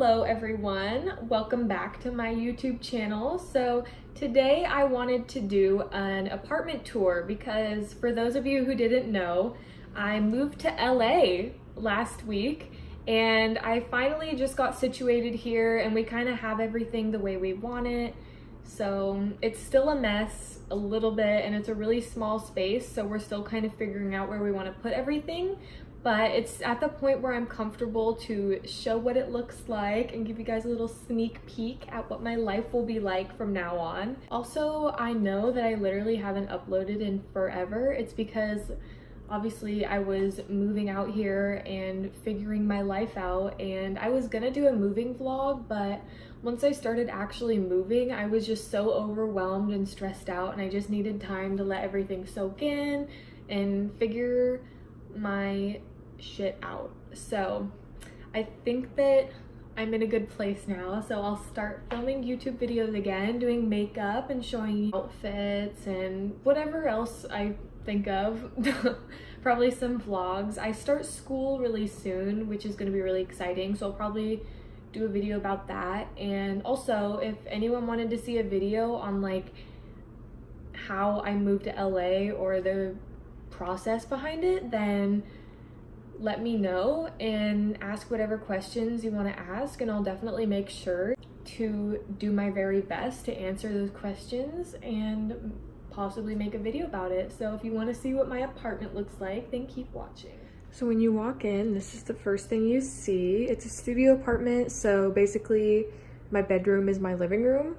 Hello everyone, welcome back to my YouTube channel. So today I wanted to do an apartment tour because for those of you who didn't know, I moved to LA last week and I finally just got situated here and we kind of have everything the way we want it. So it's still a mess a little bit and it's a really small space, so we're still kind of figuring out where we want to put everything. But it's at the point where I'm comfortable to show what it looks like and give you guys a little sneak peek at what my life will be like from now on. Also, I know that I literally haven't uploaded in forever. It's because obviously I was moving out here and figuring my life out, and I was gonna do a moving vlog, but once I started actually moving, I was just so overwhelmed and stressed out, and I just needed time to let everything soak in and figure my shit out. So I think that I'm in a good place now, so I'll start filming YouTube videos again, doing makeup and showing you outfits and whatever else I think of. Probably some vlogs. I start school really soon, which is going to be really exciting, so I'll probably do a video about that. And also, if anyone wanted to see a video on like how I moved to LA or the process behind it, then let me know and ask whatever questions you want to ask, and I'll definitely make sure to do my very best to answer those questions and possibly make a video about it. So if you want to see what my apartment looks like, then keep watching. So when you walk in, this is the first thing you see. It's a studio apartment, so basically my bedroom is my living room.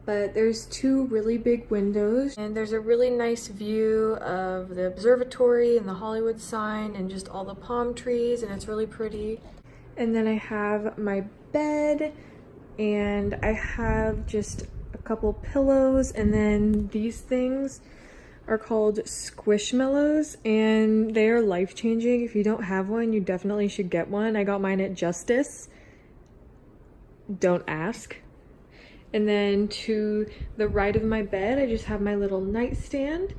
But there's two really big windows and there's a really nice view of the observatory and the Hollywood sign and just all the palm trees, and it's really pretty. And then I have my bed and I have just a couple pillows, and then these things are called Squishmallows and they are life-changing. If you don't have one, you definitely should get one. I got mine at Justice. Don't ask. And then to the right of my bed, I just have my little nightstand,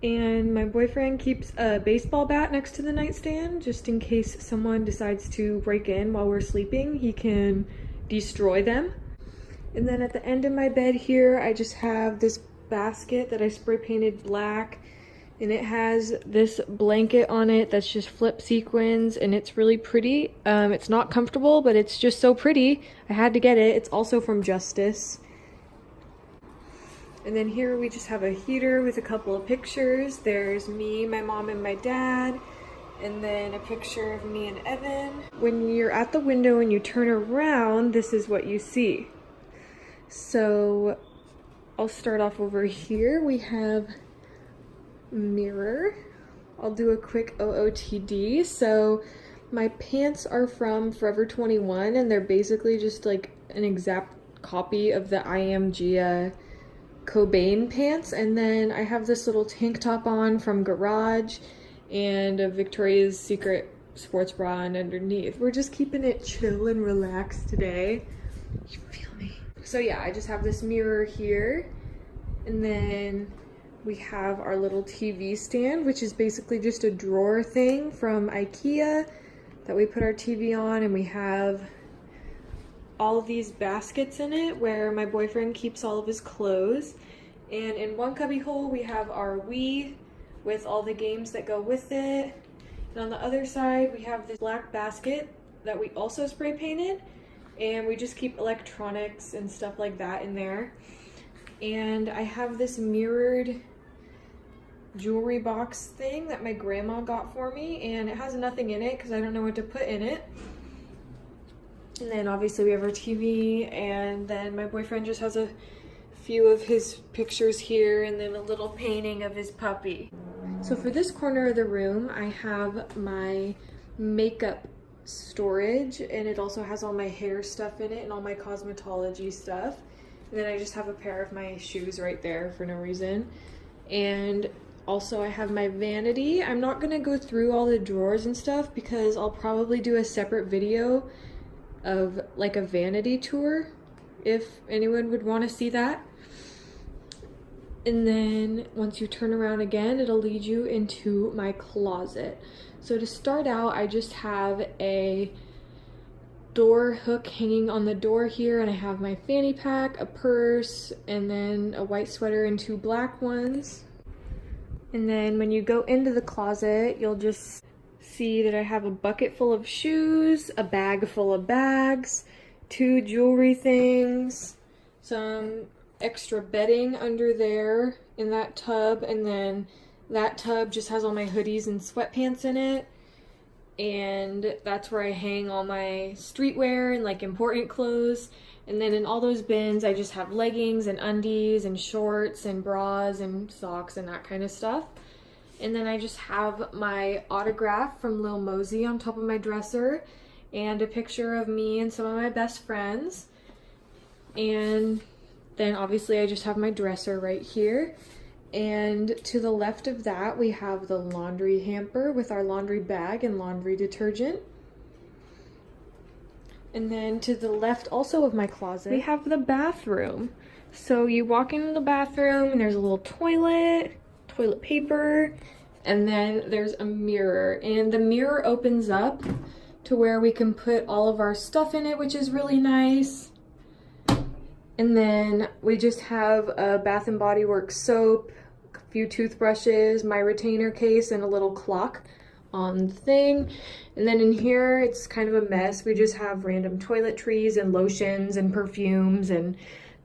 and my boyfriend keeps a baseball bat next to the nightstand just in case someone decides to break in while we're sleeping, he can destroy them. And then at the end of my bed here, I just have this basket that I spray painted black, and it has this blanket on it that's just flip sequins, and it's really pretty. It's not comfortable, but it's just so pretty. I had to get it. It's also from Justice. And then here we just have a heater with a couple of pictures. There's me, my mom, and my dad, and then a picture of me and Evan. When you're at the window and you turn around, this is what you see. So I'll start off over here. We have mirror. I'll do a quick OOTD. So my pants are from Forever 21 and they're basically just like an exact copy of the I Am Gia Cobain pants, and then I have this little tank top on from Garage and a Victoria's Secret sports bra on underneath. We're just keeping it chill and relaxed today. You feel me? So yeah, I just have this mirror here, and then we have our little TV stand, which is basically just a drawer thing from IKEA that we put our TV on, and we have all of these baskets in it where my boyfriend keeps all of his clothes. And in one cubby hole we have our Wii with all the games that go with it. And on the other side we have this black basket that we also spray painted, and we just keep electronics and stuff like that in there. And I have this mirrored jewelry box thing that my grandma got for me, and it has nothing in it because I don't know what to put in it. And then obviously we have our TV, and then my boyfriend just has a few of his pictures here, and then a little painting of his puppy. So for this corner of the room, I have my makeup storage, and it also has all my hair stuff in it and all my cosmetology stuff. And then I just have a pair of my shoes right there for no reason. And also I have my vanity. I'm not gonna go through all the drawers and stuff because I'll probably do a separate video of like a vanity tour if anyone would want to see that. And then once you turn around again, it'll lead you into my closet. So to start out, I just have a door hook hanging on the door here, and I have my fanny pack, a purse, and then a white sweater and 2 black ones. And then when you go into the closet, you'll just see that I have a bucket full of shoes, a bag full of bags, 2 jewelry things, some extra bedding under there in that tub, and then that tub just has all my hoodies and sweatpants in it. And that's where I hang all my streetwear and like important clothes. And then in all those bins, I just have leggings and undies and shorts and bras and socks and that kind of stuff. And then I just have my autograph from Lil Mosey on top of my dresser, and a picture of me and some of my best friends. And then obviously I just have my dresser right here. And to the left of that, we have the laundry hamper with our laundry bag and laundry detergent. And then to the left also of my closet, we have the bathroom. So you walk into the bathroom and there's a little toilet paper, and then there's a mirror. And the mirror opens up to where we can put all of our stuff in it, which is really nice. And then we just have a Bath & Body Works soap, a few toothbrushes, my retainer case, and a little clock on the thing. And then in here, it's kind of a mess. We just have random toiletries and lotions and perfumes and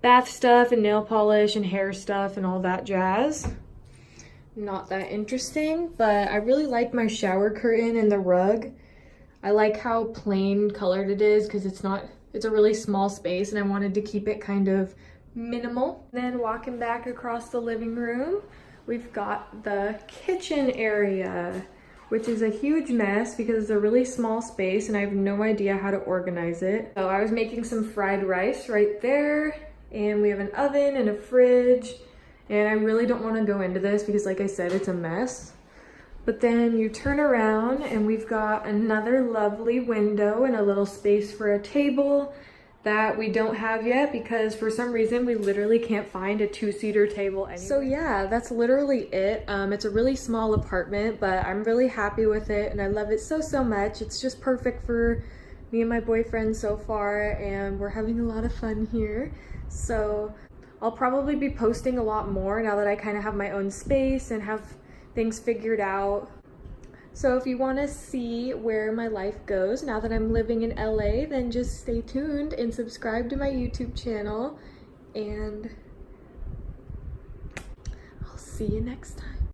bath stuff and nail polish and hair stuff and all that jazz. Not that interesting, but I really like my shower curtain and the rug. I like how plain colored it is because it's a really small space, and I wanted to keep it kind of minimal. Then walking back across the living room, we've got the kitchen area, which is a huge mess because it's a really small space and I have no idea how to organize it. So I was making some fried rice right there, and we have an oven and a fridge, and I really don't want to go into this because, like I said, it's a mess. But then you turn around and we've got another lovely window and a little space for a table that we don't have yet because for some reason we literally can't find a 2-seater table anywhere. So yeah, that's literally it. It's a really small apartment, but I'm really happy with it and I love it so much. It's just perfect for me and my boyfriend so far, and we're having a lot of fun here. So I'll probably be posting a lot more now that I kind of have my own space and have things figured out. So if you want to see where my life goes now that I'm living in LA, then just stay tuned and subscribe to my YouTube channel, and I'll see you next time.